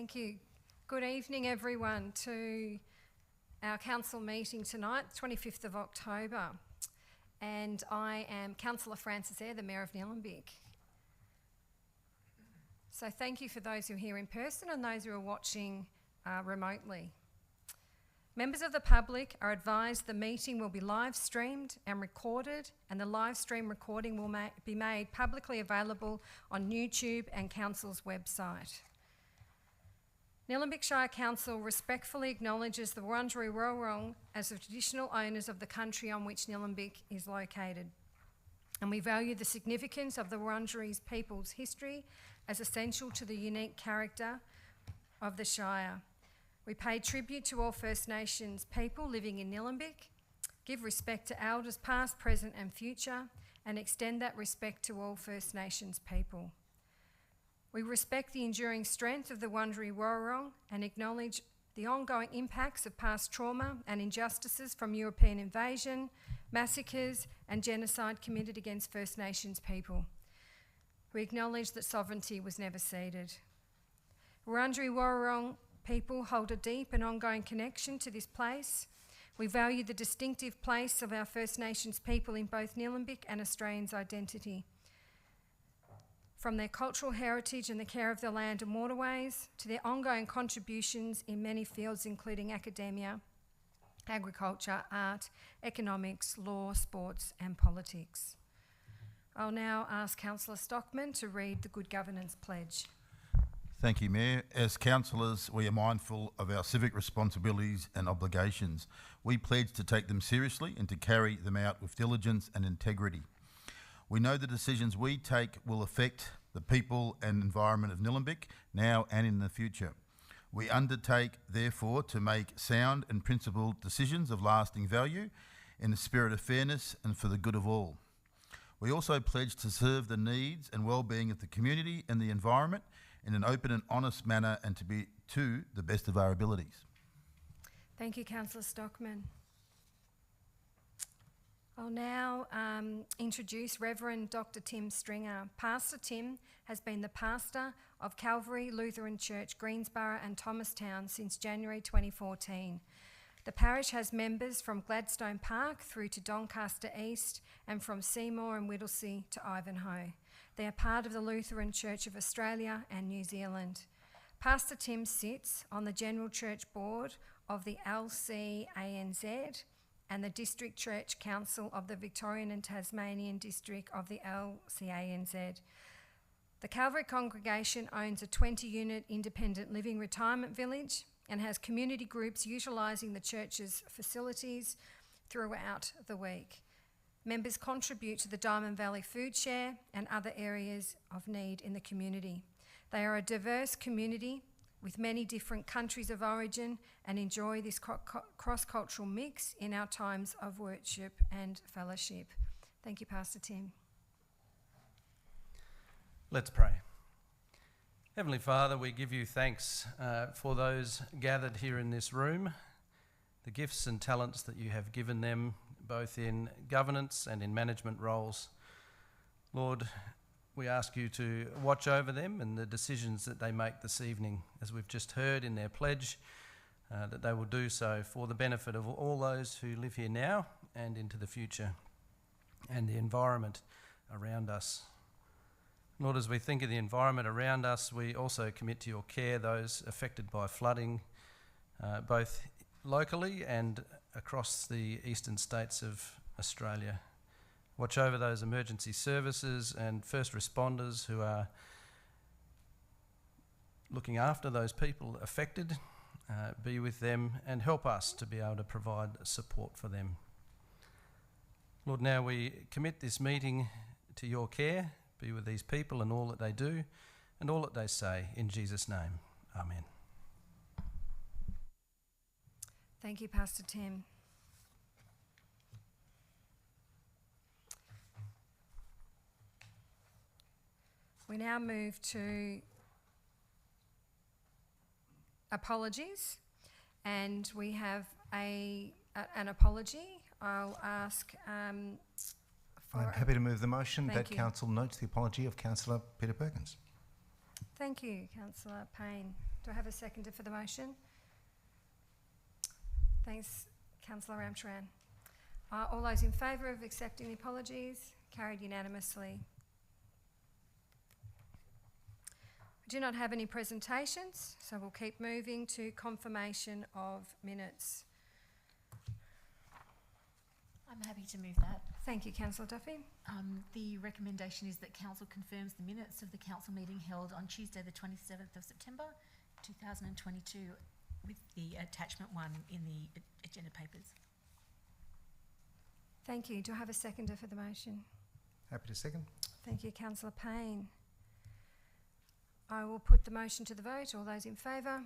Thank you. Good evening, everyone, to our council meeting tonight, 25th of October. And I am Councillor Frances Eyre, the Mayor of Nillumbik. So thank you for those who are here in person and those who are watching remotely. Members of the public are advised the meeting will be live streamed and recorded, and the live stream recording will be made publicly available on YouTube and Council's website. Nillumbik Shire Council respectfully acknowledges the Wurundjeri Woi-wurrung as the traditional owners of the country on which Nillumbik is located. And we value the significance of the Wurundjeri people's history as essential to the unique character of the Shire. We pay tribute to all First Nations people living in Nillumbik, give respect to elders past, present and future, and extend that respect to all First Nations people. We respect the enduring strength of the Wurundjeri Woi-wurrung and acknowledge the ongoing impacts of past trauma and injustices from European invasion, massacres and genocide committed against First Nations people. We acknowledge that sovereignty was never ceded. Wurundjeri Woi-wurrung people hold a deep and ongoing connection to this place. We value the distinctive place of our First Nations people in both Nillumbik and Australians' identity. From their cultural heritage and the care of their land and waterways, to their ongoing contributions in many fields including academia, agriculture, art, economics, law, sports and politics. I'll now ask Councillor Stockman to read the Good Governance Pledge. Thank you, Mayor. As councillors, we are mindful of our civic responsibilities and obligations. We pledge to take them seriously and to carry them out with diligence and integrity. We know the decisions we take will affect the people and environment of Nillumbik now and in the future. We undertake, therefore, to make sound and principled decisions of lasting value in the spirit of fairness and for the good of all. We also pledge to serve the needs and well-being of the community and the environment in an open and honest manner and to be to the best of our abilities. Thank you, Councillor Stockman. I'll now introduce Reverend Dr. Tim Stringer. Pastor Tim has been the pastor of Calvary Lutheran Church, Greensborough and Thomastown since January 2014. The parish has members from Gladstone Park through to Doncaster East and from Seymour and Whittlesea to Ivanhoe. They are part of the Lutheran Church of Australia and New Zealand. Pastor Tim sits on the General Church Board of the LCANZ and the District Church Council of the Victorian and Tasmanian District of the LCANZ. The Calvary congregation owns a 20-unit independent living retirement village and has community groups utilising the church's facilities throughout the week. Members contribute to the Diamond Valley Food Share and other areas of need in the community. They are a diverse community with many different countries of origin and enjoy this cross-cultural mix in our times of worship and fellowship. Thank you, Pastor Tim. Let's pray. Heavenly Father, we give you thanks for those gathered here in this room, the gifts and talents that you have given them, both in governance and in management roles. Lord, we ask you to watch over them and the decisions that they make this evening, as we've just heard in their pledge, that they will do so for the benefit of all those who live here now and into the future, and the environment around us. Lord, as we think of the environment around us, we also commit to your care those affected by flooding, both locally and across the eastern states of Australia. Watch over those emergency services and first responders who are looking after those people affected. Be with them and help us to be able to provide support for them. Lord, now we commit this meeting to your care. Be with these people and all that they do and all that they say. In Jesus' name, amen. Thank you, Pastor Tim. We now move to apologies, and we have an apology. I'll ask I'm happy to move the motion that Council notes the apology of Councillor Peter Perkins. Thank you, Councillor Payne. Do I have a seconder for the motion? Thanks, Councillor Ramcharan. All those in favour of accepting the apologies? Carried unanimously. We do not have any presentations, so we'll keep moving to confirmation of minutes. I'm happy to move that. Thank you, Councillor Duffy. The recommendation is that council confirms the minutes of the council meeting held on Tuesday the 27th of September 2022 with the attachment 1 in the agenda papers. Thank you. Do I have a seconder for the motion? Happy to second. Thank you, Councillor Payne. I will put the motion to the vote. All those in favour?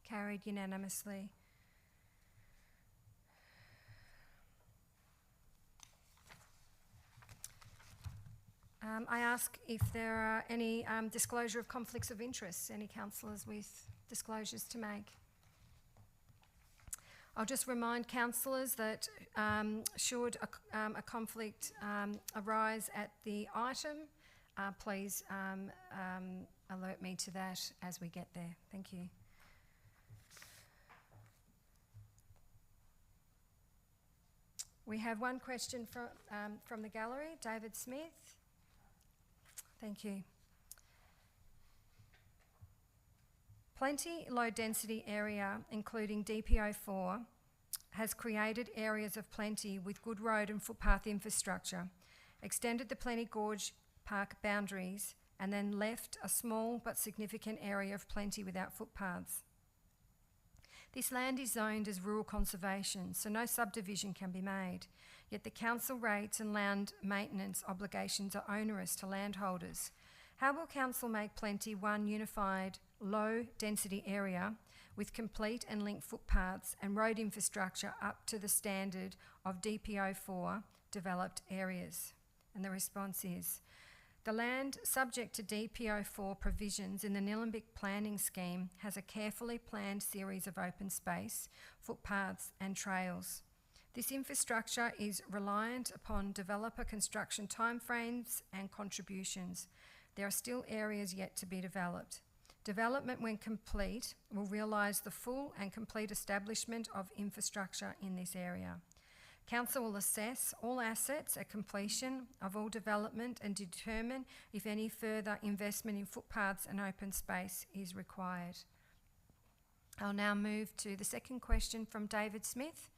Carried unanimously. I ask if there are any disclosure of conflicts of interest, any councillors with disclosures to make. I'll just remind councillors that should a conflict arise at the item, please alert me to that as we get there. Thank you. We have one question from the gallery. David Smith. Thank you. Plenty low density area, including DPO4, has created areas of Plenty with good road and footpath infrastructure, extended the Plenty Gorge Park boundaries, and then left a small but significant area of Plenty without footpaths. This land is zoned as rural conservation, so no subdivision can be made, yet the council rates and land maintenance obligations are onerous to landholders. How will council make Plenty one unified, low-density area with complete and linked footpaths and road infrastructure up to the standard of DPO4 developed areas? And the response is, the land subject to DPO4 provisions in the Nillumbik planning scheme has a carefully planned series of open space, footpaths and trails. This infrastructure is reliant upon developer construction timeframes and contributions. There are still areas yet to be developed. Development, when complete, will realise the full and complete establishment of infrastructure in this area. Council will assess all assets at completion of all development and determine if any further investment in footpaths and open space is required. I'll now move to the second question from David Smith.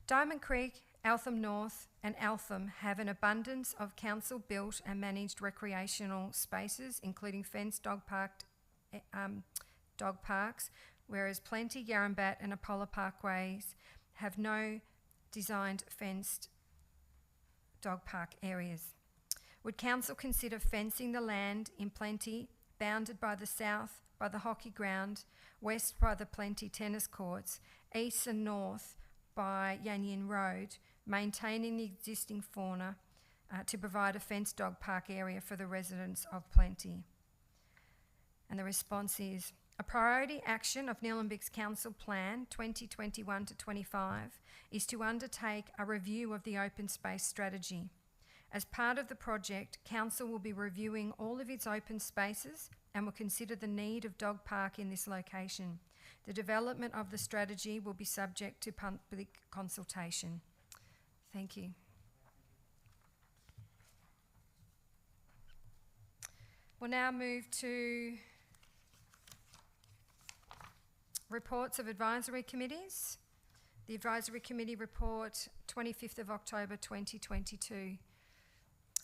Diamond Creek, Eltham North and Eltham have an abundance of council-built and managed recreational spaces, including fenced dog parks, whereas Plenty, Yarrambat and Apollo Parkways have no designed fenced dog park areas. Would council consider fencing the land in Plenty, bounded by the south by the hockey ground, west by the Plenty tennis courts, east and north by Yanyin Road, maintaining the existing fauna to provide a fenced dog park area for the residents of Plenty? And the response is, a priority action of Nillumbik's Council Plan 2021 to 25 is to undertake a review of the open space strategy. As part of the project, Council will be reviewing all of its open spaces and will consider the need of dog park in this location. The development of the strategy will be subject to public consultation. Thank you. We'll now move to reports of advisory committees. The Advisory Committee report 25th of October 2022.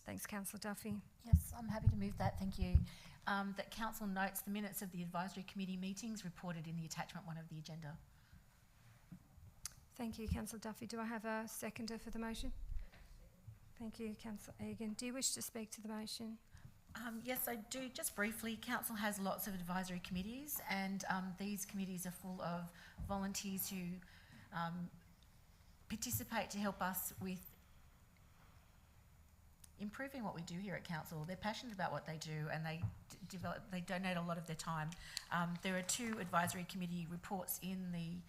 Thanks, Councillor Duffy. Yes, I'm happy to move that, thank you. That council notes the minutes of the Advisory Committee meetings reported in the attachment 1 of the agenda. Thank you, Councillor Duffy. Do I have a seconder for the motion? Thank you, Councillor Egan. Do you wish to speak to the motion? Yes, I do. Just briefly, council has lots of advisory committees, and these committees are full of volunteers who participate to help us with improving what we do here at council. They're passionate about what they do, and they donate a lot of their time. There are 2 advisory committee reports in the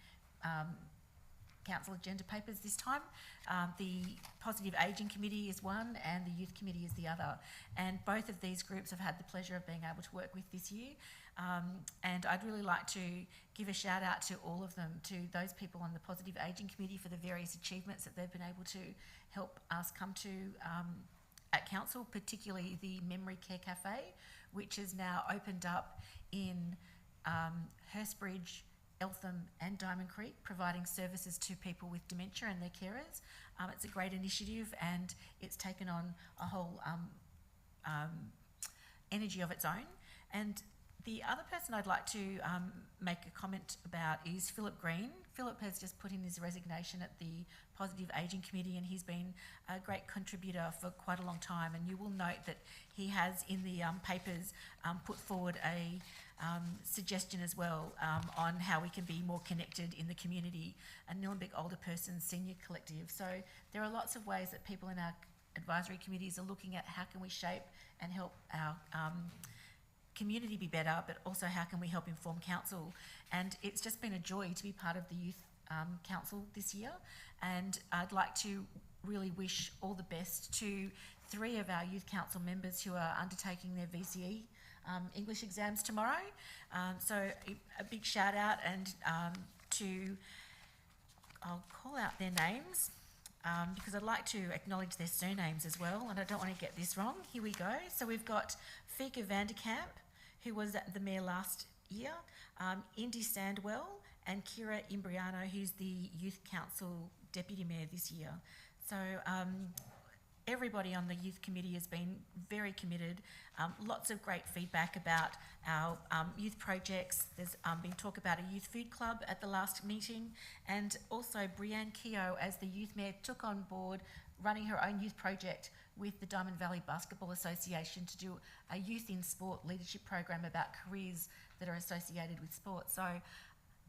council agenda papers this time. The Positive Ageing Committee is one and the Youth Committee is the other. And both of these groups have had the pleasure of being able to work with this year. And I'd really like to give a shout out to all of them, to those people on the Positive Ageing Committee for the various achievements that they've been able to help us come to at council, particularly the Memory Care Cafe, which is now opened up in Hurstbridge, Eltham and Diamond Creek, providing services to people with dementia and their carers. It's a great initiative and it's taken on a whole energy of its own. And the other person I'd like to make a comment about is Philip Green. Philip has just put in his resignation at the Positive Ageing Committee and he's been a great contributor for quite a long time, and you will note that he has in the papers put forward a suggestion as well on how we can be more connected in the community, a Nillumbik Older Persons Senior Collective. So there are lots of ways that people in our advisory committees are looking at how can we shape and help our community be better, but also how can we help inform council. And it's just been a joy to be part of the Youth Council this year, and I'd like to really wish all the best to 3 of our Youth Council members who are undertaking their VCE English exams tomorrow. So a big shout out and I'll call out their names because I'd like to acknowledge their surnames as well, and I don't want to get this wrong. Here we go. So we've got Fika Vanderkamp, who was the mayor last year, Indy Sandwell, and Kira Imbriano, who's the Youth Council Deputy Mayor this year. So everybody on the Youth Committee has been very committed. Lots of great feedback about our youth projects. There's been talk about a youth food club at the last meeting, and also Brianne Keogh, as the Youth Mayor, took on board running her own youth project with the Diamond Valley Basketball Association to do a youth in sport leadership program about careers that are associated with sport. So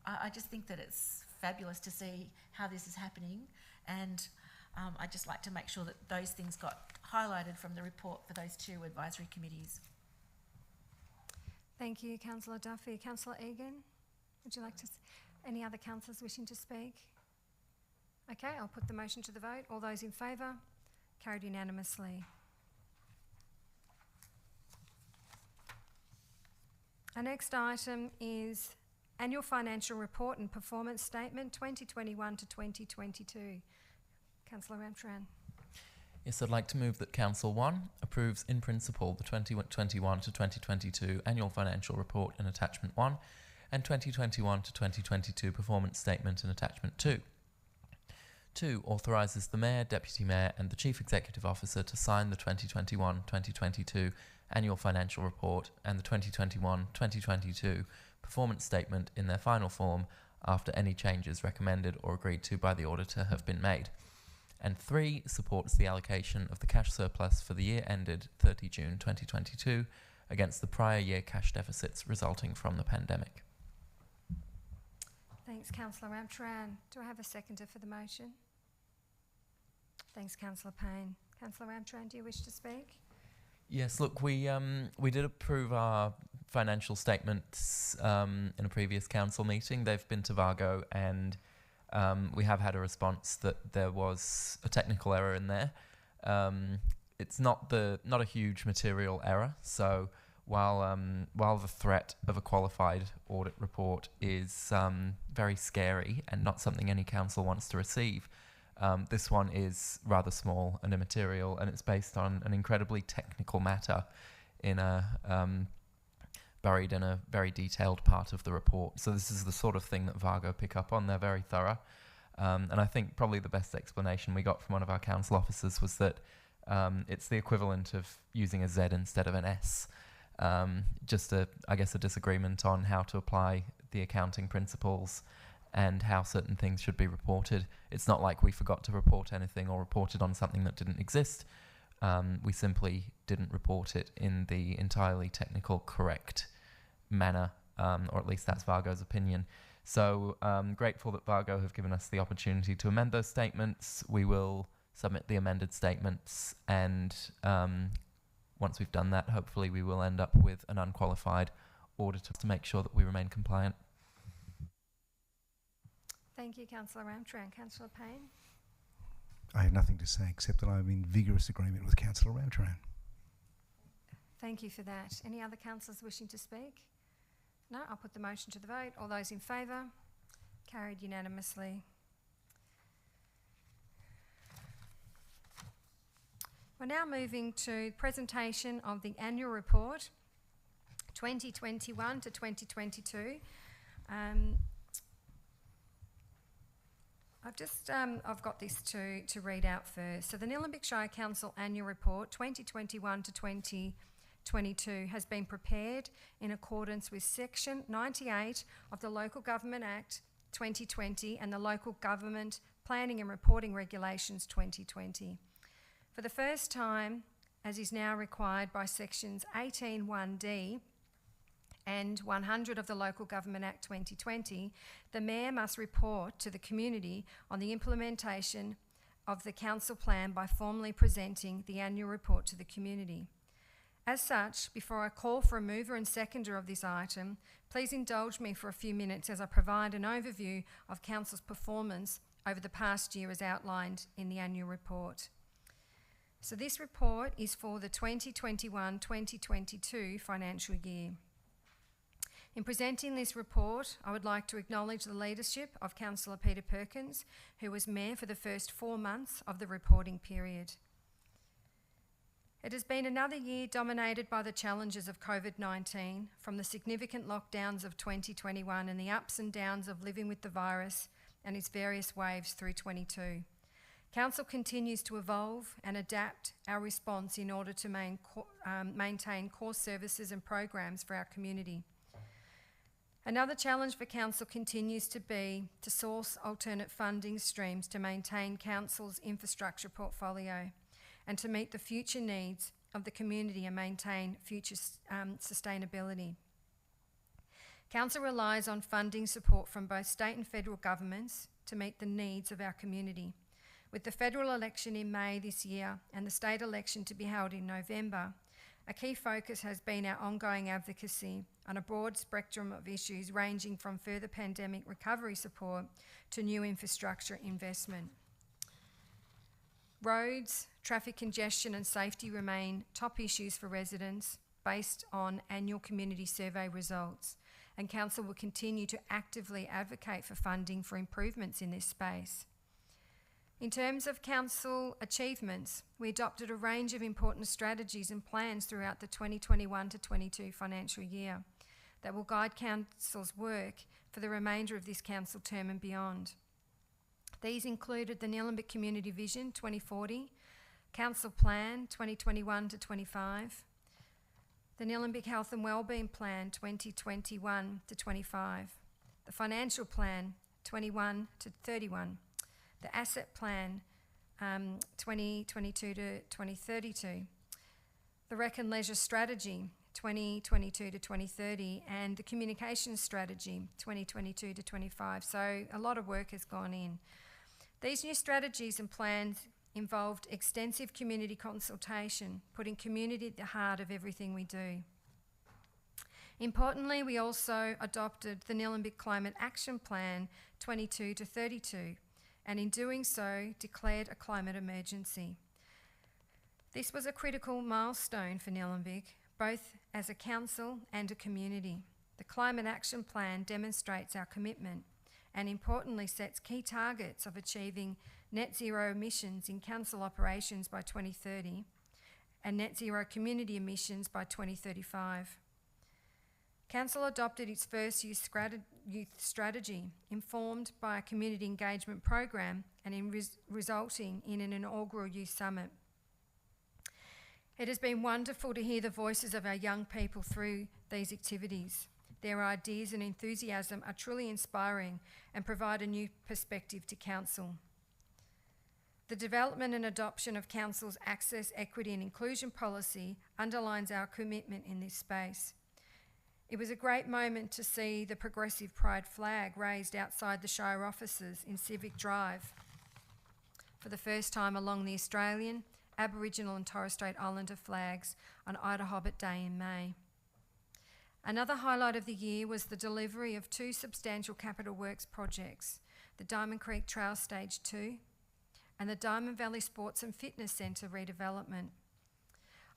I just think that it's fabulous to see how this is happening, and I'd just like to make sure that those things got highlighted from the report for those 2 advisory committees. Thank you, Councillor Duffy. Councillor Egan, would you like to, any other councillors wishing to speak? Okay, I'll put the motion to the vote. All those in favour? Carried unanimously. Our next item is Annual Financial Report and Performance Statement 2021 to 2022. Councillor Ramcharan. Yes, I'd like to move that Council 1 approves in principle the 2021 to 2022 Annual Financial Report in Attachment 1 and 2021 to 2022 Performance Statement in Attachment 2. 2. Authorises the Mayor, Deputy Mayor and the Chief Executive Officer to sign the 2021-2022 Annual Financial Report and the 2021-2022 Performance Statement in their final form after any changes recommended or agreed to by the Auditor have been made. And 3. Supports the allocation of the cash surplus for the year ended 30 June 2022 against the prior year cash deficits resulting from the pandemic. Thanks, Councillor Ramcharan. Do I have a seconder for the motion? Thanks, Councillor Payne. Councillor Ramcharan, do you wish to speak? Yes, look, we did approve our financial statements in a previous council meeting. They've been to Vargo, and we have had a response that there was a technical error in there. It's not a huge material error, so while the threat of a qualified audit report is very scary and not something any council wants to receive, this one is rather small and immaterial, and it's based on an incredibly technical matter in buried in a very detailed part of the report. So this is the sort of thing that Vargo pick up on. They're very thorough. And I think probably the best explanation we got from one of our council officers was that it's the equivalent of using a Z instead of an S. Just a disagreement on how to apply the accounting principles and how certain things should be reported. It's not like we forgot to report anything or reported on something that didn't exist. We simply didn't report it in the entirely technical correct manner, or at least that's Vargo's opinion. So grateful that Vargo have given us the opportunity to amend those statements. We will submit the amended statements, and once we've done that, hopefully we will end up with an unqualified auditor to make sure that we remain compliant. Thank you, Councillor Ramtran. Councillor Payne? I have nothing to say except that I'm in vigorous agreement with Councillor Ramtran. Thank you for that. Any other councillors wishing to speak? No, I'll put the motion to the vote. All those in favour? Carried unanimously. We're now moving to presentation of the annual report 2021 to 2022. I've got this to read out first. So the Nillumbik Shire Council Annual Report 2021 to 2022 has been prepared in accordance with Section 98 of the Local Government Act 2020 and the Local Government Planning and Reporting Regulations 2020. For the first time, as is now required by Sections 18(1)(d) and 100 of the Local Government Act 2020, the Mayor must report to the community on the implementation of the Council Plan by formally presenting the annual report to the community. As such, before I call for a mover and seconder of this item, please indulge me for a few minutes as I provide an overview of Council's performance over the past year as outlined in the annual report. So this report is for the 2021-2022 financial year. In presenting this report, I would like to acknowledge the leadership of Councillor Peter Perkins, who was Mayor for the first 4 months of the reporting period. It has been another year dominated by the challenges of COVID-19, from the significant lockdowns of 2021 and the ups and downs of living with the virus and its various waves through 22. Council continues to evolve and adapt our response in order to maintain core services and programs for our community. Another challenge for Council continues to be to source alternate funding streams to maintain Council's infrastructure portfolio and to meet the future needs of the community and maintain future sustainability. Council relies on funding support from both state and federal governments to meet the needs of our community. With the federal election in May this year and the state election to be held in November, a key focus has been our ongoing advocacy on a broad spectrum of issues ranging from further pandemic recovery support to new infrastructure investment. Roads, traffic congestion and safety remain top issues for residents based on annual community survey results, and Council will continue to actively advocate for funding for improvements in this space. In terms of Council achievements, we adopted a range of important strategies and plans throughout the 2021 to 22 financial year that will guide Council's work for the remainder of this Council term and beyond. These included the Nillumbik Community Vision 2040, Council Plan 2021 to 25, the Nillumbik Health and Wellbeing Plan 2021 to 25, the Financial Plan 21 to 31, the Asset Plan 2022 to 2032, the Rec and Leisure Strategy 2022 to 2030, and the Communications Strategy 2022 to 25. So a lot of work has gone in. These new strategies and plans involved extensive community consultation, putting community at the heart of everything we do. Importantly, we also adopted the Nillumbik Climate Action Plan 22 to 32, and in doing so, declared a climate emergency. This was a critical milestone for Nillumbik, both as a council and a community. The Climate Action Plan demonstrates our commitment and importantly sets key targets of achieving net zero emissions in council operations by 2030 and net zero community emissions by 2035. Council adopted its first youth strategy, informed by a community engagement program and resulting in an inaugural youth summit. It has been wonderful to hear the voices of our young people through these activities. Their ideas and enthusiasm are truly inspiring and provide a new perspective to Council. The development and adoption of Council's access, equity and inclusion policy underlines our commitment in this space. It was a great moment to see the progressive pride flag raised outside the Shire offices in Civic Drive for the first time along the Australian, Aboriginal and Torres Strait Islander flags on Ida Hobbit Day in May. Another highlight of the year was the delivery of 2 substantial capital works projects. the Diamond Creek Trail Stage 2, and the Diamond Valley Sports and Fitness Centre redevelopment.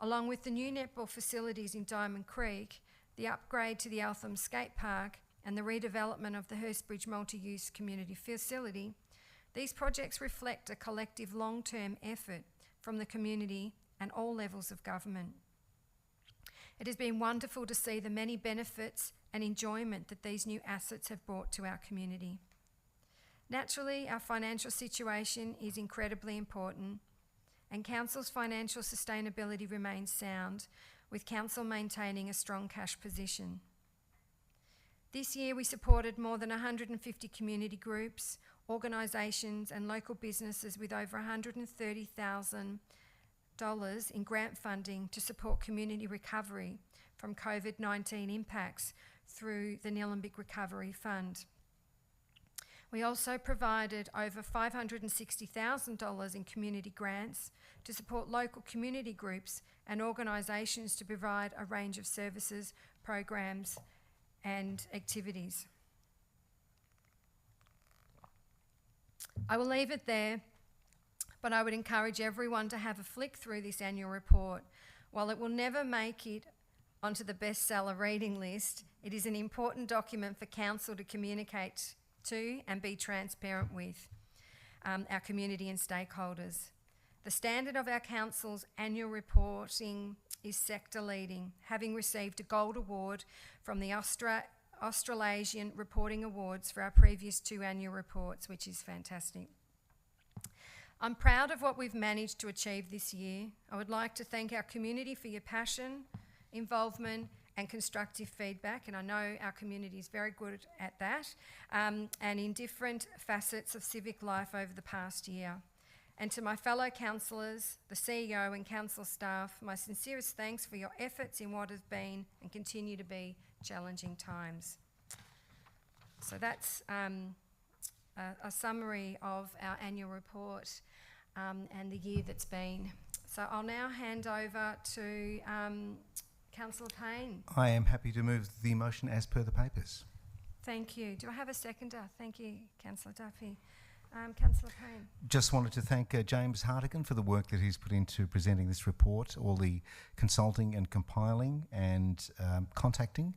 Along with the new netball facilities in Diamond Creek, the upgrade to the Eltham Skate Park, and the redevelopment of the Hurstbridge multi-use community facility, these projects reflect a collective long-term effort from the community and all levels of government. It has been wonderful to see the many benefits and enjoyment that these new assets have brought to our community. Naturally, our financial situation is incredibly important, and Council's financial sustainability remains sound, with Council maintaining a strong cash position. This year we supported more than 150 community groups, organisations and local businesses with over $130,000 in grant funding to support community recovery from COVID-19 impacts through the Nillumbik Recovery Fund. We also provided over $560,000 in community grants to support local community groups and organisations to provide a range of services, programs and activities. I will leave it there, but I would encourage everyone to have a flick through this annual report. While it will never make it onto the bestseller reading list, it is an important document for Council to communicate to and be transparent with our community and stakeholders. The standard of our Council's annual reporting is sector leading, having received a gold award from the Australasian Reporting Awards for our previous 2 annual reports, which is fantastic. I'm proud of what we've managed to achieve this year. I would like to thank our community for your passion, involvement and constructive feedback, and I know our community is very good at that, and in different facets of civic life over the past year. And to my fellow councillors, the CEO and council staff, my sincerest thanks for your efforts in what has been and continue to be challenging times. So that's a summary of our annual report and the year that's been. So I'll now hand over to Councillor Payne. I am happy to move the motion as per the papers. Thank you. Do I have a seconder? Thank you, Councillor Duffy. Councillor Payne. Just wanted to thank James Hartigan for the work that he's put into presenting this report, all the consulting and compiling and contacting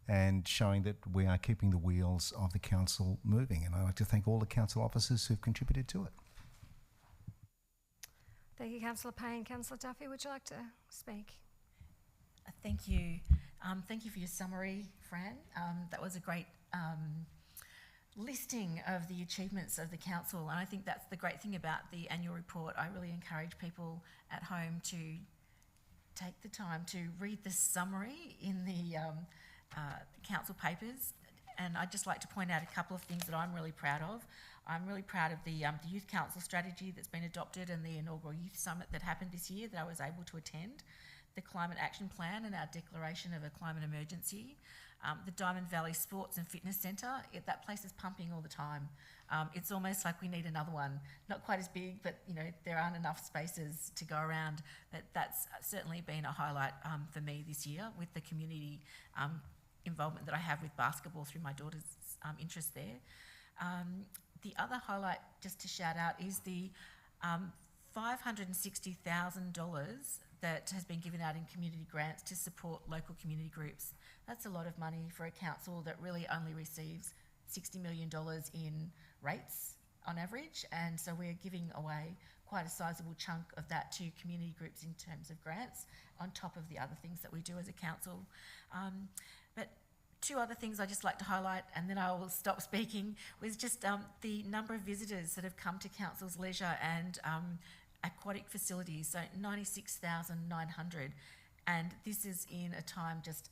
and showing that we are keeping the wheels of the council moving. And I'd like to thank all the council officers who've contributed to it. Thank you, Councillor Payne. Councillor Duffy, would you like to speak? Thank you. Thank you for your summary, Fran. That was a great listing of the achievements of the council, and I think that's the great thing about the annual report. I really encourage people at home to take the time to read the summary in the council papers, and I'd just like to point out a couple of things that I'm really proud of. I'm really proud of the Youth Council strategy that's been adopted and the inaugural Youth Summit that happened this year that I was able to attend, the Climate Action Plan and our declaration of a climate emergency, the Diamond Valley Sports and Fitness Centre. That place is pumping all the time. It's almost like we need another one. Not quite as big, but you know there aren't enough spaces to go around. But that's certainly been a highlight for me this year with the community involvement that I have with basketball through my daughter's interest there. The other highlight, just to shout out, is the $560,000 that has been given out in community grants to support local community groups. That's a lot of money for a council that really only receives $60 million in rates on average, and so we're giving away quite a sizable chunk of that to community groups in terms of grants, on top of the other things that we do as a council. But 2 other things I'd just like to highlight, and then I will stop speaking, was just the number of visitors that have come to council's leisure and aquatic facilities, so 96,900, and this is in a time just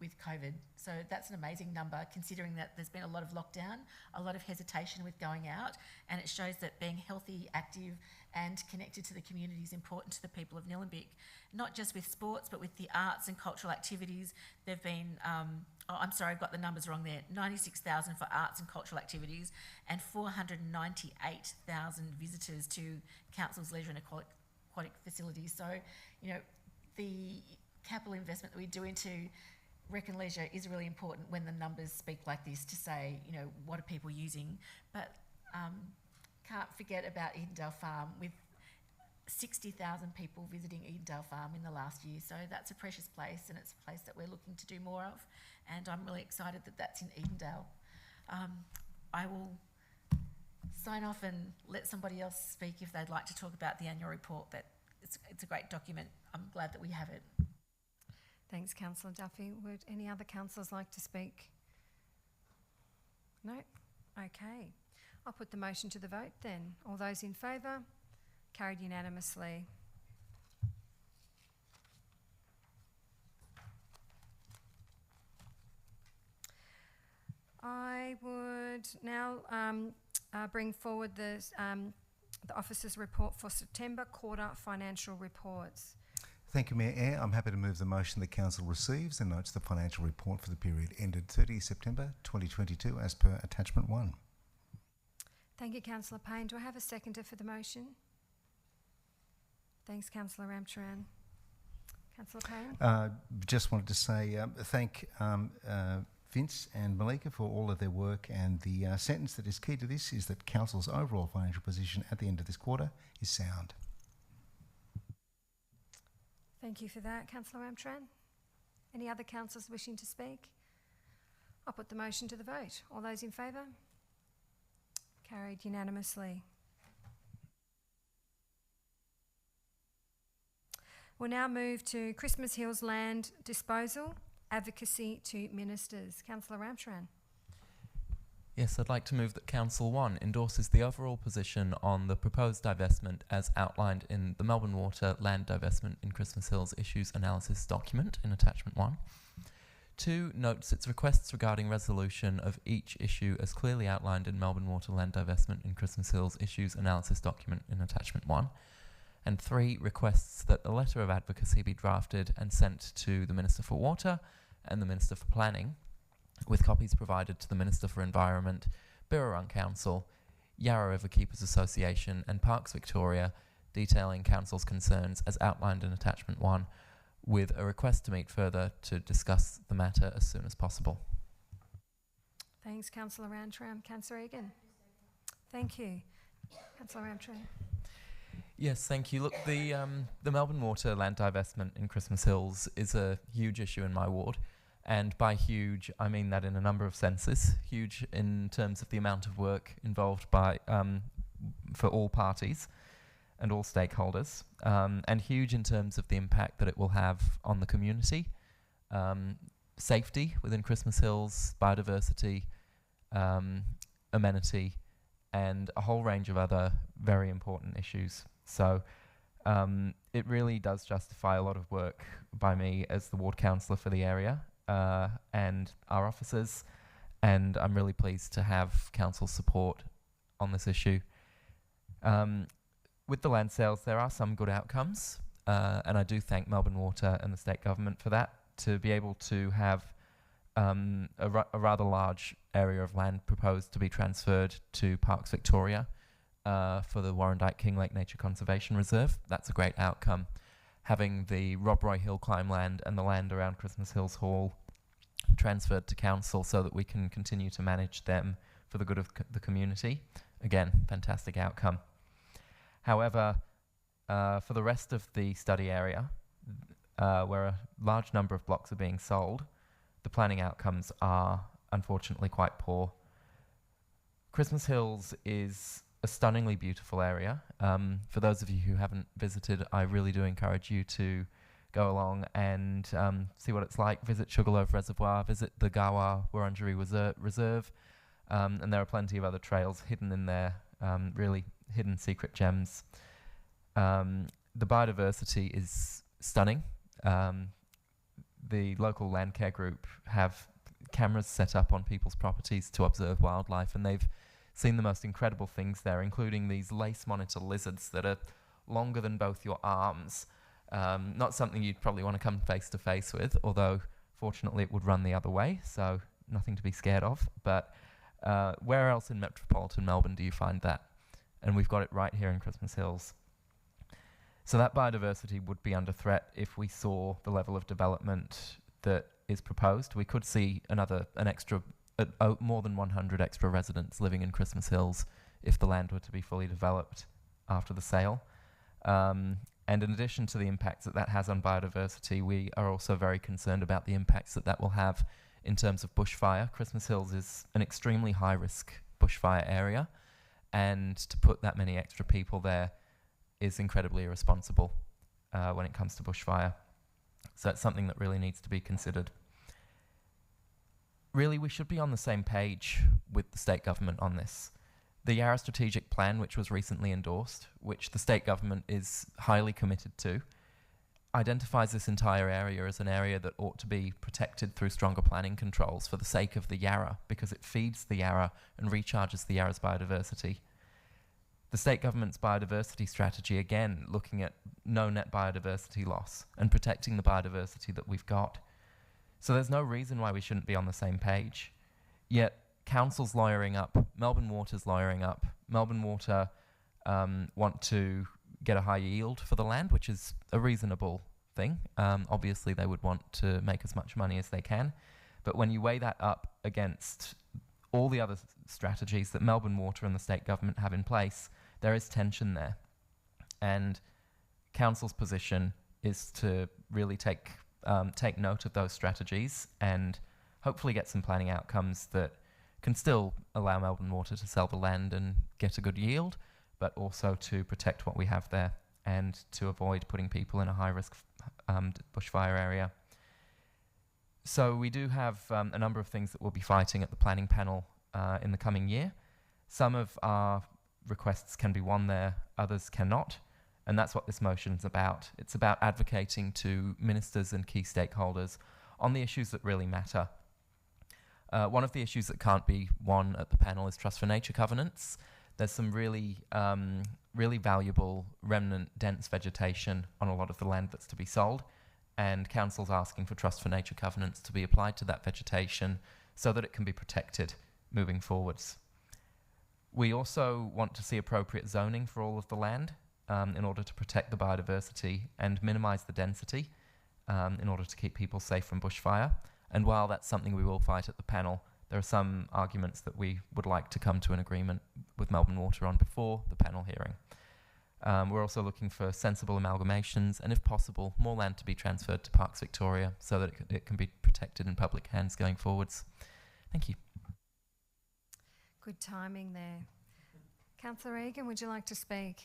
with COVID. So that's an amazing number, considering that there's been a lot of lockdown, a lot of hesitation with going out, and it shows that being healthy, active and connected to the community is important to the people of Nillumbik, not just with sports, but with the arts and cultural activities. There've been, I'm sorry, I've got the numbers wrong there, 96,000 for arts and cultural activities and 498,000 visitors to council's leisure and aquatic facilities. So, you know, the capital investment that we do into rec and leisure is really important when the numbers speak like this, to say, you know, what are people using? But Can't forget about Edendale Farm with 60,000 people visiting Edendale Farm in the last year. So that's a precious place, and it's a place that we're looking to do more of. And I'm really excited that that's in Edendale. I will sign off and let somebody else speak if they'd like to talk about the annual report, but it's a great document. I'm glad that we have it. Thanks, Councillor Duffy. Would any other councillors like to speak? No? Okay. I'll put the motion to the vote then. All those in favour? Carried unanimously. I would now bring forward the officer's report for September quarter financial reports. Thank you, Mayor Eyre. I'm happy to move the motion the Council receives and notes the financial report for the period ended 30 September 2022 as per Attachment 1. Thank you, Councillor Payne. Do I have a seconder for the motion? Thanks, Councillor Ramcharan. Councillor Payne? Just wanted to say thank Vince and Malika for all of their work, and the sentence that is key to this is that Council's overall financial position at the end of this quarter is sound. Thank you for that, Councillor Ramcharan. Any other councillors wishing to speak? I'll put the motion to the vote. All those in favour? Carried unanimously. We'll now move to Christmas Hills land disposal, advocacy to ministers. Councillor Ramcharan. Yes, I'd like to move that Council 1 endorses the overall position on the proposed divestment as outlined in the Melbourne Water Land Divestment in Christmas Hills Issues Analysis document in Attachment 1. 2, notes its requests regarding resolution of each issue as clearly outlined in Melbourne Water Land Divestment in Christmas Hills Issues Analysis document in Attachment 1. And 3, requests that a letter of advocacy be drafted and sent to the Minister for Water and the Minister for Planning, with copies provided to the Minister for Environment, Birrarung Council, Yarra River Keepers Association and Parks Victoria, detailing Council's concerns as outlined in Attachment 1, with a request to meet further to discuss the matter as soon as possible. Thanks, Councillor Ramcharan. Councillor Egan. Thank you. Councillor Ramcharan. Yes, thank you. Look, the Melbourne Water Land Divestment in Christmas Hills is a huge issue in my ward. And by huge, I mean that in a number of senses. Huge in terms of the amount of work involved by for all parties and all stakeholders, and huge in terms of the impact that it will have on the community, safety within Christmas Hills, biodiversity, amenity, and a whole range of other very important issues. So it really does justify a lot of work by me as the ward councillor for the area and our officers, and I'm really pleased to have council's support on this issue. With the land sales, there are some good outcomes, and I do thank Melbourne Water and the state government for that, to be able to have a rather large area of land proposed to be transferred to Parks Victoria for the Warrandyte King Lake Nature Conservation Reserve. That's a great outcome. Having the Rob Roy Hill climb land and the land around Christmas Hills Hall transferred to council so that we can continue to manage them for the good of the community. Again, fantastic outcome. However, for the rest of the study area, where a large number of blocks are being sold, the planning outcomes are unfortunately quite poor. Christmas Hills is a stunningly beautiful area. For those of you who haven't visited, I really do encourage you to go along and see what it's like. Visit Sugarloaf Reservoir, visit the Gawa Wurundjeri Reserve, and there are plenty of other trails hidden in there, really hidden secret gems. The biodiversity is stunning. The local land care group have cameras set up on people's properties to observe wildlife, and they've seen the most incredible things there, including these lace monitor lizards that are longer than both your arms. Not something you'd probably want to come face to face with, although fortunately it would run the other way, so nothing to be scared of. But where else in metropolitan Melbourne do you find that? And we've got it right here in Christmas Hills. So that biodiversity would be under threat if we saw the level of development that is proposed. We could see an extra, more than 100 extra residents living in Christmas Hills if the land were to be fully developed after the sale. And in addition to the impacts that that has on biodiversity, we are also very concerned about the impacts that that will have in terms of bushfire. Christmas Hills is an extremely high-risk bushfire area, and to put that many extra people there is incredibly irresponsible when it comes to bushfire. So it's something that really needs to be considered. Really, we should be on the same page with the state government on this. The Yarra Strategic Plan, which was recently endorsed, which the state government is highly committed to, identifies this entire area as an area that ought to be protected through stronger planning controls for the sake of the Yarra, because it feeds the Yarra and recharges the Yarra's biodiversity. The state government's biodiversity strategy, again, looking at no net biodiversity loss and protecting the biodiversity that we've got. So there's no reason why we shouldn't be on the same page. Yet Council's lawyering up, Melbourne Water's lawyering up. Melbourne Water want to get a high yield for the land, which is a reasonable thing. Obviously, they would want to make as much money as they can. But when you weigh that up against all the other strategies that Melbourne Water and the state government have in place, there is tension there. And Council's position is to really take note of those strategies and hopefully get some planning outcomes that can still allow Melbourne Water to sell the land and get a good yield, but also to protect what we have there and to avoid putting people in a high-risk bushfire area. So we do have a number of things that we'll be fighting at the planning panel in the coming year. Some of our requests can be won there, others cannot, and that's what this motion is about. It's about advocating to ministers and key stakeholders on the issues that really matter. One of the issues that can't be won at the panel is Trust for Nature covenants. There's some really valuable remnant dense vegetation on a lot of the land that's to be sold, and Council's asking for Trust for Nature covenants to be applied to that vegetation so that it can be protected moving forwards. We also want to see appropriate zoning for all of the land in order to protect the biodiversity and minimise the density in order to keep people safe from bushfire. And while that's something we will fight at the panel, there are some arguments that we would like to come to an agreement with Melbourne Water on before the panel hearing. We're also looking for sensible amalgamations and, if possible, more land to be transferred to Parks Victoria so that it can be protected in public hands going forwards. Thank you. Good timing there. Councillor Egan, would you like to speak?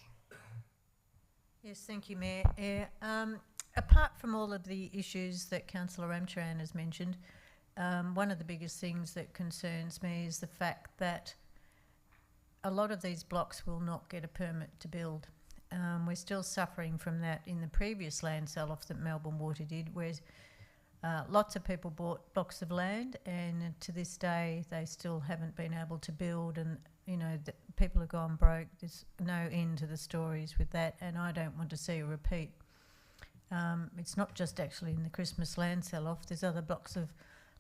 Yes, thank you, Mayor. Apart from all of the issues that Councillor Ramcharan has mentioned, one of the biggest things that concerns me is the fact that a lot of these blocks will not get a permit to build. We're still suffering from that in the previous land sell-off that Melbourne Water did, where lots of people bought blocks of land, and to this day they still haven't been able to build, and you know, people have gone broke. There's no end to the stories with that, and I don't want to see a repeat. It's not just actually in the Christmas land sell-off. There's other blocks of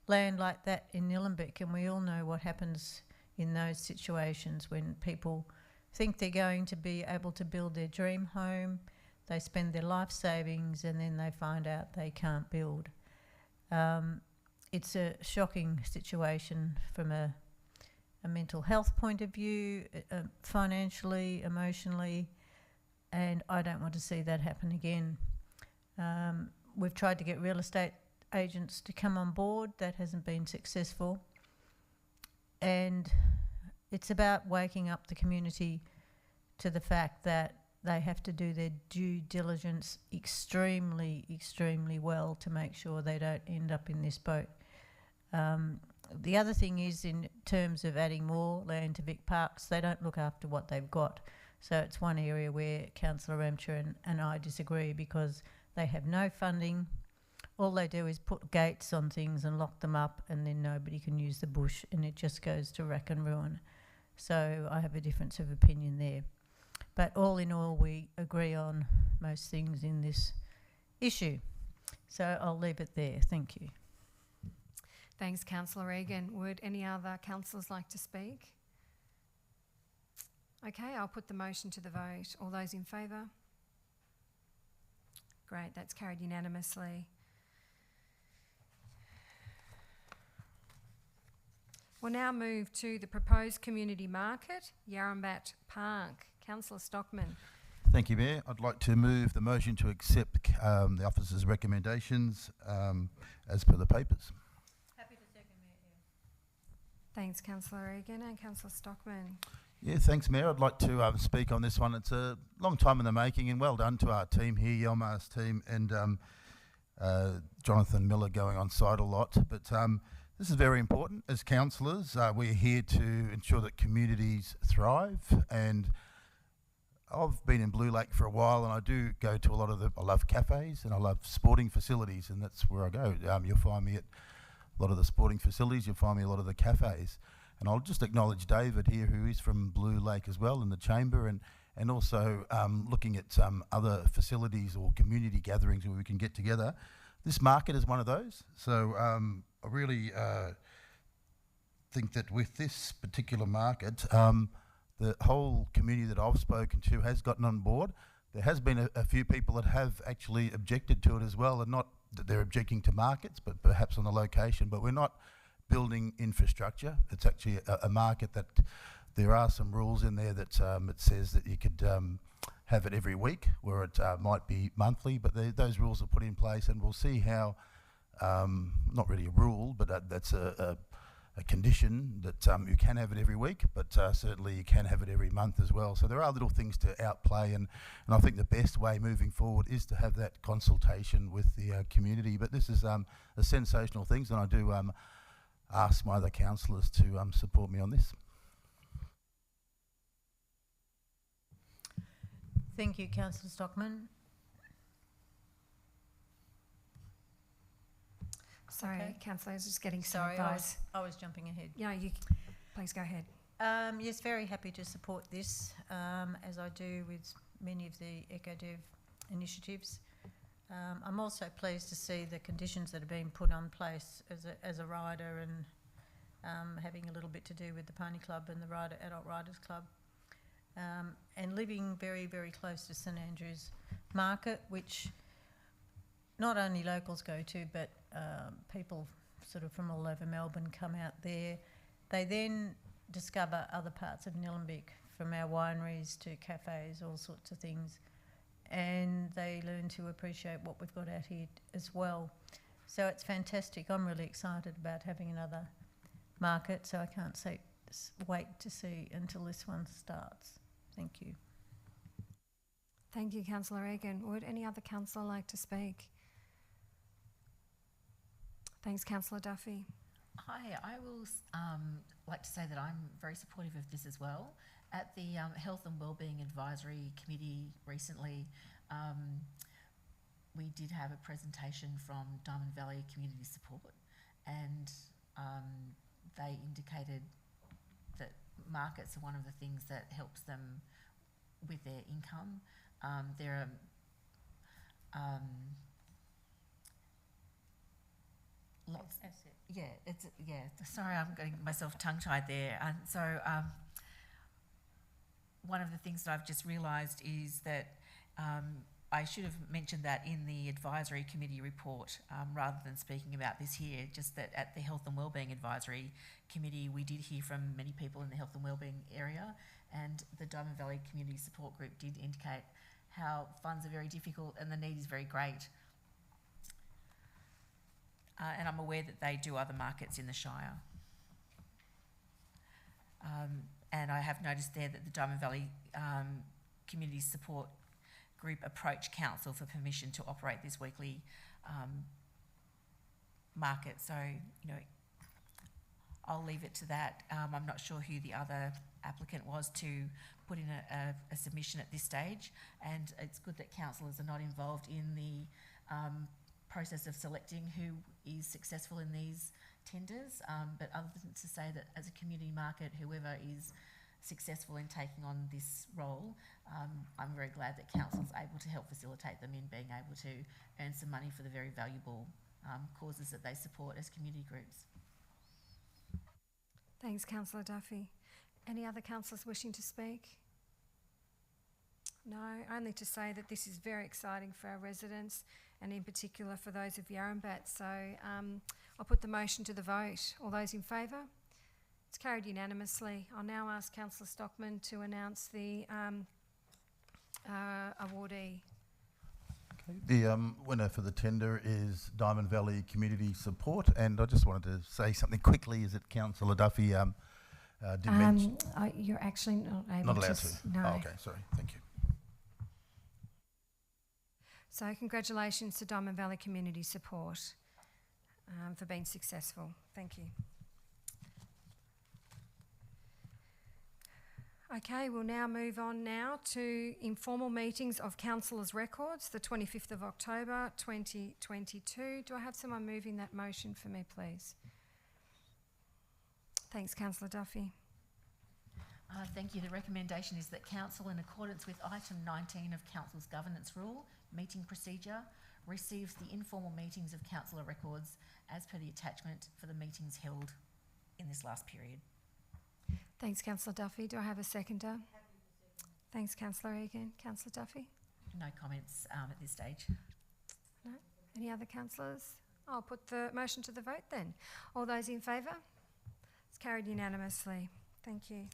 land like that in Nillumbik, and we all know what happens in those situations when people think they're going to be able to build their dream home, they spend their life savings, and then they find out they can't build. It's a shocking situation from a mental health point of view, financially, emotionally, and I don't want to see that happen again. We've tried to get real estate agents to come on board. That hasn't been successful. And it's about waking up the community to the fact that they have to do their due diligence extremely, extremely well to make sure they don't end up in this boat. The other thing is, in terms of adding more land to Vic Parks, they don't look after what they've got. So it's one area where Councillor Ramcharan and I disagree, because they have no funding. All they do is put gates on things and lock them up, and then nobody can use the bush, and it just goes to rack and ruin. So I have a difference of opinion there. But all in all, we agree on most things in this issue. So I'll leave it there. Thank you. Thanks, Councillor Egan. Would any other councillors like to speak? Okay, I'll put the motion to the vote. All those in favour? Great, that's carried unanimously. We'll now move to the proposed community market, Yarrambat Park. Councillor Stockman. Thank you, Mayor. I'd like to move the motion to accept the officer's recommendations as per the papers. Happy to second, Mayor. Thanks, Councillor Regan and Councillor Stockman. Yeah, thanks, Mayor. I'd like to speak on this one. It's a long time in the making, and well done to our team here, Yelmar's team, and Jonathan Miller going on site a lot. But this is very important. As councillors, we're here to ensure that communities thrive, and I've been in Blue Lake for a while, and I do go to a lot of I love cafes and I love sporting facilities, and that's where I go. You'll find me at a lot of the sporting facilities, you'll find me at a lot of the cafes. And I'll just acknowledge David here, who is from Blue Lake as well, in the chamber, and also looking at other facilities or community gatherings where we can get together. This market is one of those. So I really think that with this particular market, the whole community that I've spoken to has gotten on board. There has been a few people that have actually objected to it as well, and not that they're objecting to markets, but perhaps on the location. But we're not building infrastructure. It's actually a market that there are some rules in there that it says that you could have it every week, where it might be monthly, but those rules are put in place, and we'll see how, not really a rule, but that's a condition that you can have it every week, but certainly you can have it every month as well. So there are little things to outplay, and I think the best way moving forward is to have that consultation with the community. But this is a sensational thing, and I do ask my other councillors to support me on this. Thank you, Councillor Stockman. Sorry, Okay. Councillor, I was just getting some Sorry, advice. I was jumping ahead. Yeah, you please go ahead. Yes, very happy to support this, as I do with many of the EcoDev initiatives. I'm also pleased to see the conditions that are being put on place as a rider, and having a little bit to do with the Pony Club and the Adult Riders Club. And living very, very close to St Andrew's Market, which not only locals go to, but people sort of from all over Melbourne come out there. They then discover other parts of Nillumbik, from our wineries to cafes, all sorts of things. And they learn to appreciate what we've got out here as well. So it's fantastic. I'm really excited about having another market, so I can't wait to see until this one starts. Thank you. Thank you, Councillor Regan. Would any other councillor like to speak? Thanks, Councillor Duffy. Hi, I will like to say that I'm very supportive of this as well. At the Health and Wellbeing Advisory Committee recently, we did have a presentation from Diamond Valley Community Support, and they indicated that markets are one of the things that helps them with their income. There are lots. Sorry, I'm getting myself tongue-tied there. And so one of the things that I've just realised is that I should have mentioned that in the advisory committee report rather than speaking about this here. Just that at the Health and Wellbeing Advisory Committee, we did hear from many people in the health and wellbeing area, and the Diamond Valley Community Support Group did indicate how funds are very difficult and the need is very great. And I'm aware that they do other markets in the Shire. And I have noticed there that the Diamond Valley Community Support Group approached council for permission to operate this weekly market. So, you know, I'll leave it to that. I'm not sure who the other applicant was to put in a submission at this stage, and it's good that councillors are not involved in the process of selecting who is successful in these tenders, but other than to say that as a community market, whoever is successful in taking on this role, I'm very glad that council is able to help facilitate them in being able to earn some money for the very valuable causes that they support as community groups. Thanks, Councillor Duffy. Any other councillors wishing to speak? No, only to say that this is very exciting for our residents, and in particular for those of Yarrambat. So I'll put the motion to the vote. All those in favour? It's carried unanimously. I'll now ask Councillor Stockman to announce the awardee. Okay. The winner for the tender is Diamond Valley Community Support, and I just wanted to say something quickly. Is that Councillor Duffy did mention? You're actually not able Not allowed to. No. Oh, okay, sorry. Thank you. So congratulations to Diamond Valley Community Support for being successful. Thank you. Okay, we'll now move on now to informal meetings of councillors' records, the 25th of October 2022. Do I have someone moving that motion for me, please? Thanks, Councillor Duffy. Thank you. The recommendation is that Council, in accordance with item 19 of Council's governance rule, meeting procedure, receives the informal meetings of councillor records as per the attachment for the meetings held in this last period. Thanks, Councillor Duffy. Do I have a seconder? Thanks, Councillor Egan. Councillor Duffy? No comments at this stage. No? Any other councillors? I'll put the motion to the vote then. All those in favour? It's carried unanimously. Thank you.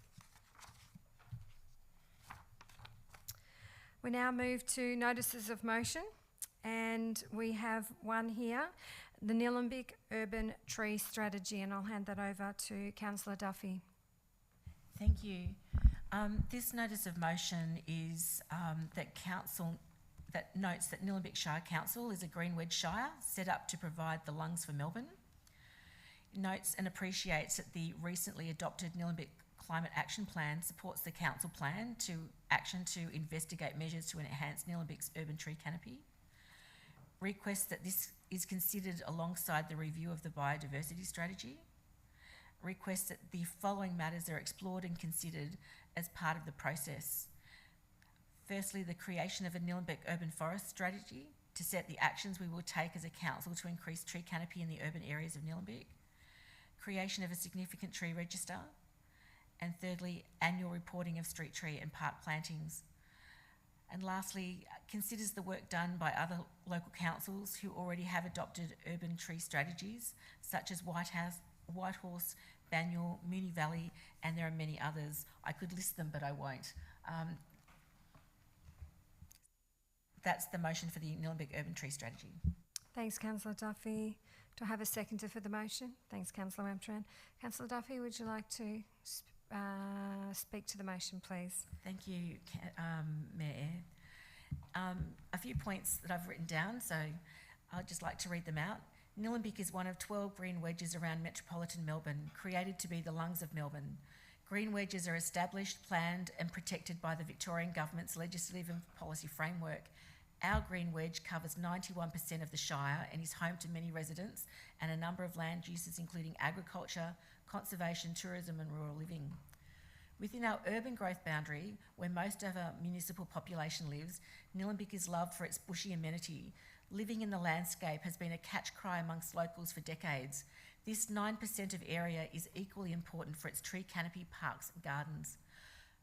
We now move to notices of motion, and we have one here, the Nillumbik Urban Tree Strategy, and I'll hand that over to Councillor Duffy. Thank you. This notice of motion is that council that notes that Nillumbik Shire Council is a Green Wedge Shire set up to provide the lungs for Melbourne. Notes and appreciates that the recently adopted Nillumbik Climate Action Plan supports the council plan to action to investigate measures to enhance Nillumbik's urban tree canopy. Requests that this is considered alongside the review of the biodiversity strategy. Requests that the following matters are explored and considered as part of the process. Firstly, the creation of a Nillumbik urban forest strategy to set the actions we will take as a council to increase tree canopy in the urban areas of Nillumbik. Creation of a significant tree register. And thirdly, annual reporting of street tree and park plantings. And lastly, considers the work done by other local councils who already have adopted urban tree strategies, such as Whitehorse, Banyule, Moonee Valley, and there are many others. I could list them, but I won't. That's the motion for the Nillumbik Urban Tree Strategy. Thanks, Councillor Duffy. Do I have a seconder for the motion? Thanks, Councillor Wamtran. Councillor Duffy, would you like to speak to the motion, please? Thank you, Mayor. A few points that I've written down, so I'd just like to read them out. Nillumbik is one of 12 green wedges around metropolitan Melbourne, created to be the lungs of Melbourne. Green wedges are established, planned and protected by the Victorian Government's legislative and policy framework. Our green wedge covers 91% of the Shire and is home to many residents and a number of land uses including agriculture, conservation, tourism and rural living. Within our urban growth boundary, where most of our municipal population lives, Nillumbik is loved for its bushy amenity. Living in the landscape has been a catch cry amongst locals for decades. This 9% of area is equally important for its tree canopy, parks and gardens.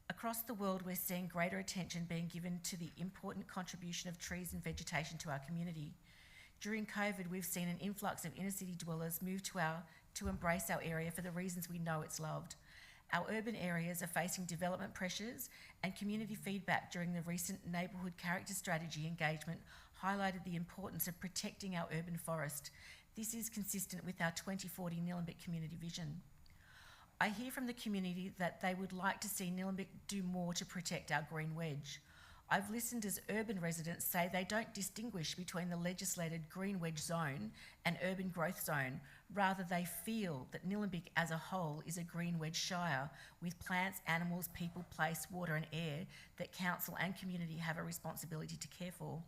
Across the world, we're seeing greater attention being given to the important contribution of trees and vegetation to our community. During COVID, we've seen an influx of inner city dwellers move to embrace our area for the reasons we know it's loved. Our urban areas are facing development pressures, and community feedback during the recent Neighbourhood Character Strategy engagement highlighted the importance of protecting our urban forest. This is consistent with our 2040 Nillumbik community vision. I hear from the community that they would like to see Nillumbik do more to protect our green wedge. I've listened as urban residents say they don't distinguish between the legislated green wedge zone and urban growth zone. Rather, they feel that Nillumbik as a whole is a green wedge shire with plants, animals, people, place, water and air that council and community have a responsibility to care for.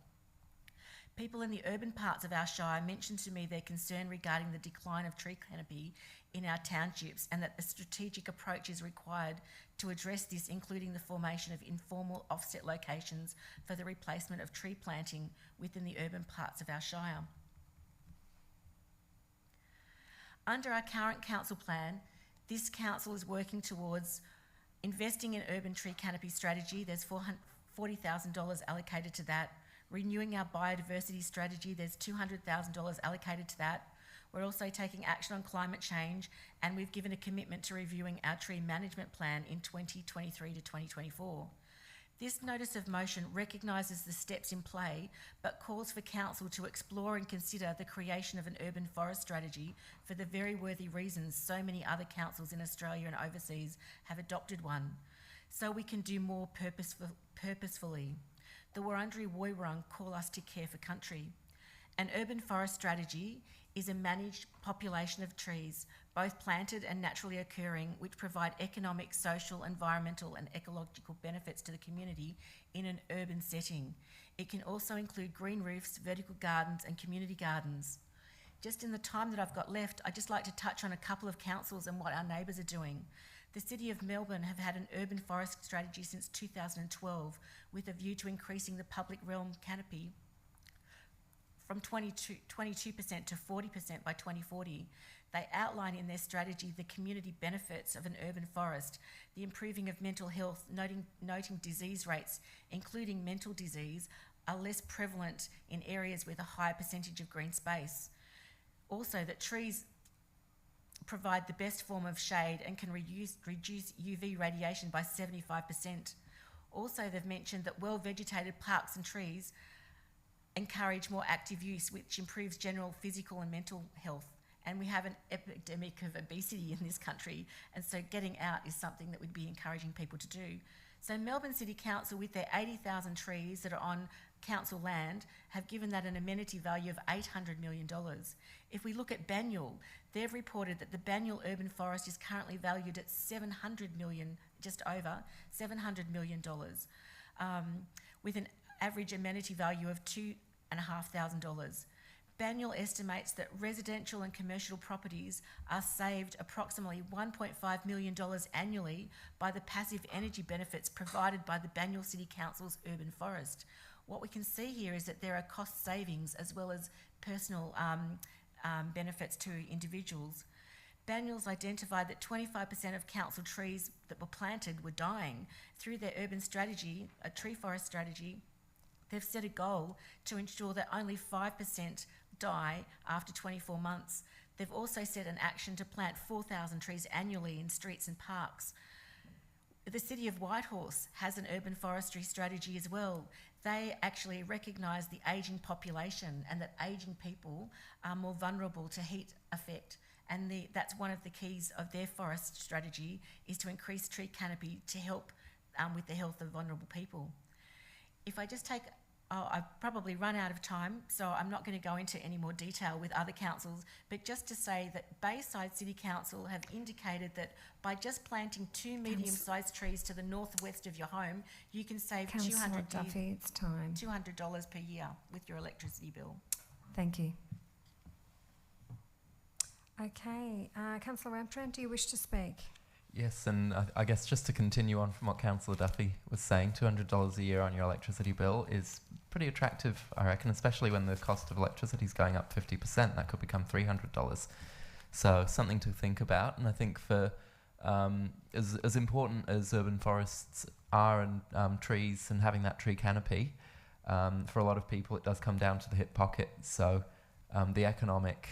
People in the urban parts of our shire mentioned to me their concern regarding the decline of tree canopy in our townships and that a strategic approach is required to address this, including the formation of informal offset locations for the replacement of tree planting within the urban parts of our shire. Under our current council plan, this council is working towards investing in urban tree canopy strategy. There's $40,000 allocated to that. Renewing our biodiversity strategy, there's $200,000 allocated to that. We're also taking action on climate change, and we've given a commitment to reviewing our tree management plan in 2023 to 2024. This notice of motion recognises the steps in play, but calls for Council to explore and consider the creation of an urban forest strategy for the very worthy reasons so many other councils in Australia and overseas have adopted one, so we can do more purposefully. The Wurundjeri Woiwurrung call us to care for country. An urban forest strategy is a managed population of trees, both planted and naturally occurring, which provide economic, social, environmental and ecological benefits to the community in an urban setting. It can also include green roofs, vertical gardens and community gardens. Just in the time that I've got left, I'd just like to touch on a couple of councils and what our neighbours are doing. The City of Melbourne have had an urban forest strategy since 2012 with a view to increasing the public realm canopy from 22% to 40% by 2040. They outline in their strategy the community benefits of an urban forest, the improving of mental health, noting disease rates, including mental disease, are less prevalent in areas with a higher percentage of green space. Also, that trees provide the best form of shade and can reduce UV radiation by 75%. Also, they've mentioned that well-vegetated parks and trees encourage more active use, which improves general physical and mental health. And we have an epidemic of obesity in this country, and so getting out is something that we'd be encouraging people to do. So Melbourne City Council, with their 80,000 trees that are on council land, have given that an amenity value of $800 million. If we look at Banyule, they've reported that the Banyule urban forest is currently valued at $700 million, just over $700 million, with an average amenity value of $2,500. Banyule estimates that residential and commercial properties are saved approximately $1.5 million annually by the passive energy benefits provided by the Banyule City Council's urban forest. What we can see here is that there are cost savings as well as personal benefits to individuals. Banyule's identified that 25% of council trees that were planted were dying. Through their urban strategy, a tree forest strategy, they've set a goal to ensure that only 5% die after 24 months. They've also set an action to plant 4,000 trees annually in streets and parks. The City of Whitehorse has an urban forestry strategy as well. They actually recognise the ageing population and that ageing people are more vulnerable to heat effect. And that's one of the keys of their forest strategy, is to increase tree canopy to help with the health of vulnerable people. If I just take, I've probably run out of time, so I'm not going to go into any more detail with other councils, but just to say that Bayside City Council have indicated that by just planting 2 medium-sized trees to the northwest of your home, you can save Councillor Duffy, it's time. $200 per year with your electricity bill. Thank you. Okay, Councillor Ramtran, do you wish to speak? Yes, and I guess just to continue on from what Councillor Duffy was saying, $200 a year on your electricity bill is pretty attractive, I reckon, especially when the cost of electricity is going up 50%. That could become $300. So something to think about. And I think for as important as urban forests are and trees and having that tree canopy, for a lot of people it does come down to the hip pocket. So the economic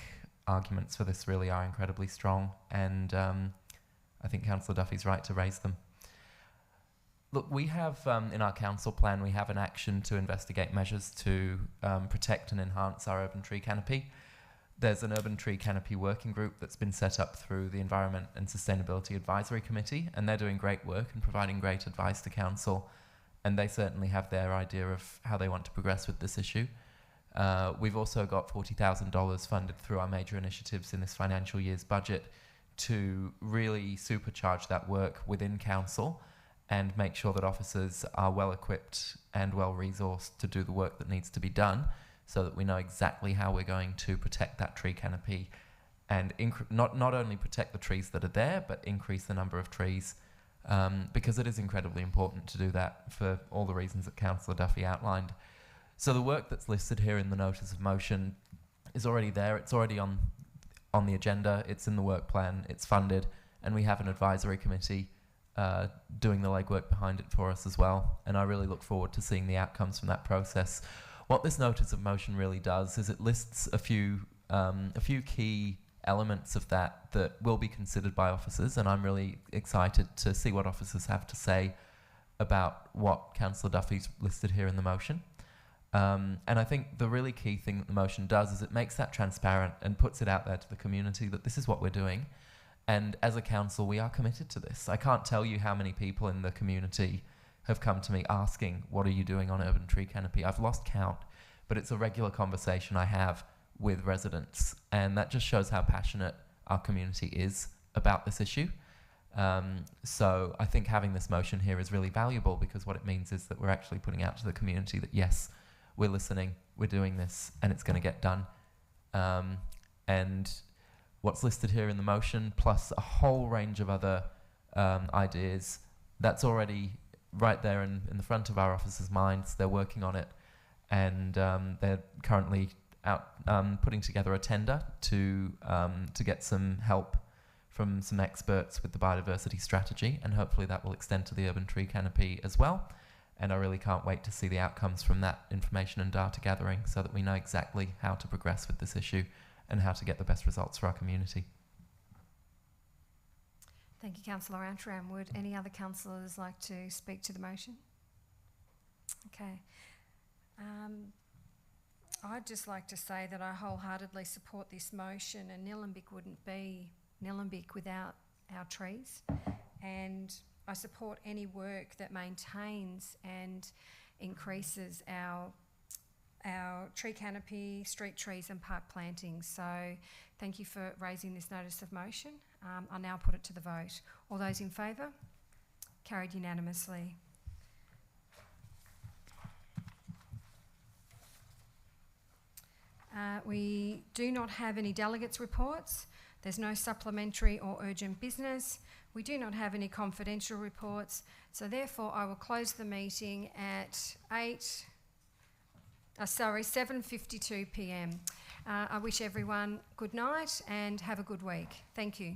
arguments for this really are incredibly strong, and I think Councillor Duffy's right to raise them. Look, we have in our council plan, we have an action to investigate measures to protect and enhance our urban tree canopy. There's an urban tree canopy working group that's been set up through the Environment and Sustainability Advisory Committee, and they're doing great work and providing great advice to council, and they certainly have their idea of how they want to progress with this issue. We've also got $40,000 funded through our major initiatives in this financial year's budget to really supercharge that work within council and make sure that officers are well equipped and well resourced to do the work that needs to be done, so that we know exactly how we're going to protect that tree canopy and not only protect the trees that are there, but increase the number of trees, because it is incredibly important to do that for all the reasons that Councillor Duffy outlined. So the work that's listed here in the notice of motion is already there. It's already on the agenda. It's in the work plan. It's funded, and we have an advisory committee doing the legwork behind it for us as well. And I really look forward to seeing the outcomes from that process. What this notice of motion really does is it lists a few a few key elements of that that will be considered by officers, and I'm really excited to see what officers have to say about what Councillor Duffy's listed here in the motion. And I think the really key thing that the motion does is it makes that transparent and puts it out there to the community that this is what we're doing. And as a council, we are committed to this. I can't tell you how many people in the community have come to me asking, what are you doing on urban tree canopy? I've lost count, but it's a regular conversation I have with residents. And that just shows how passionate our community is about this issue. So I think having this motion here is really valuable, because what it means is that we're actually putting out to the community that, yes, we're listening, we're doing this, and it's going to get done. And what's listed here in the motion, plus a whole range of other ideas, that's already right there in the front of our officers' minds. They're working on it, and they're currently out putting together a tender to get some help from some experts with the biodiversity strategy, and hopefully that will extend to the urban tree canopy as well. And I really can't wait to see the outcomes from that information and data gathering, so that we know exactly how to progress with this issue and how to get the best results for our community. Thank you, Councillor Antrim. Would any other councillors like to speak to the motion? Okay. I'd just like to say that I wholeheartedly support this motion, and Nillumbik wouldn't be Nillumbik without our trees. And I support any work that maintains and increases our tree canopy, street trees and park plantings. So thank you for raising this notice of motion. I'll now put it to the vote. All those in favour? Carried unanimously. We do not have any delegates' reports. There's no supplementary or urgent business. We do not have any confidential reports. So therefore, I will close the meeting at 7:52 p.m. I wish everyone good night and have a good week. Thank you.